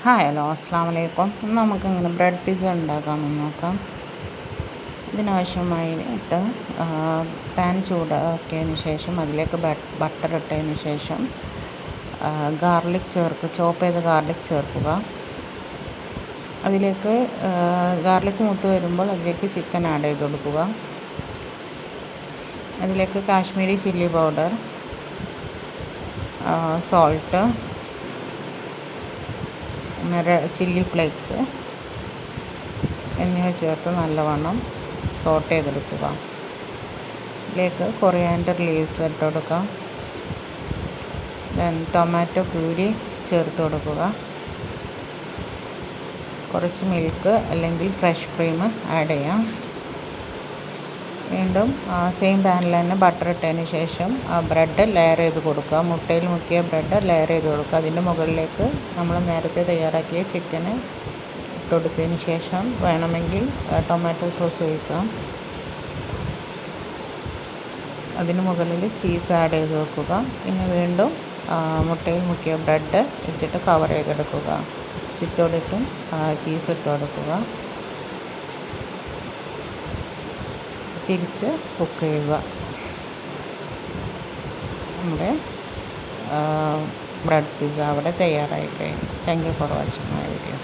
Hello അസ്സാം വലൈക്കും. ഇന്ന് നമുക്കിങ്ങനെ ബ്രെഡ് പിസ്സ ഉണ്ടാക്കാമെന്ന് നോക്കാം. ഇതിനാവശ്യമായിട്ട് പാൻ ചൂടാക്കിയതിന് ശേഷം അതിലേക്ക് ബട്ടർ ഇട്ടതിന് ശേഷം ചോപ്പ് ചെയ്ത ഗാർലിക് ചേർക്കുക. അതിലേക്ക് ഗാർലിക് മൂത്ത് വരുമ്പോൾ അതിലേക്ക് ചിക്കൻ ആഡ് ചെയ്ത് കൊടുക്കുക. അതിലേക്ക് Kashmiri chilli powder, salt, chilli flakes എന്നിവ ചേർത്ത് നല്ലവണ്ണം സോട്ട് ചെയ്തെടുക്കുക. ഇതിലേക്ക് കൊറിയാൻഡർ ലീവ്സ് ഇട്ട് കൊടുക്കുക. ടൊമാറ്റോ പ്യൂരി ചേർത്ത് കൊടുക്കുക. കുറച്ച് മിൽക്ക് അല്ലെങ്കിൽ ഫ്രഷ് ക്രീം ആഡ് ചെയ്യാം. വീണ്ടും സെയിം പാനിൽ തന്നെ ബട്ടർ ഇട്ടതിന് ശേഷം ബ്രെഡ് ലെയർ ചെയ്ത് കൊടുക്കുക. മുട്ടയിൽ മുക്കിയ ബ്രെഡ് ലെയർ ചെയ്ത് കൊടുക്കുക. അതിൻ്റെ മുകളിലേക്ക് നമ്മൾ നേരത്തെ തയ്യാറാക്കിയ ചിക്കന് ഇട്ട് കൊടുത്തതിന് ശേഷം വേണമെങ്കിൽ ടൊമാറ്റോ സോസ് ഒഴിക്കാം. അതിന് മുകളിൽ ചീസ് ആഡ് ചെയ്ത് വെക്കുക. പിന്നെ വീണ്ടും മുട്ടയിൽ മുക്കിയ ബ്രെഡ് വെച്ചിട്ട് കവർ ചെയ്തെടുക്കുക. ചുറ്റോടിട്ടും ചീസ് ഇട്ട് കൊടുക്കുക. തിരിച്ച് കുക്ക് ചെയ്യുക. നമ്മുടെ ബ്രെഡ് പിസ്സ അവിടെ തയ്യാറായി കഴിഞ്ഞു. Thank you for watching my video.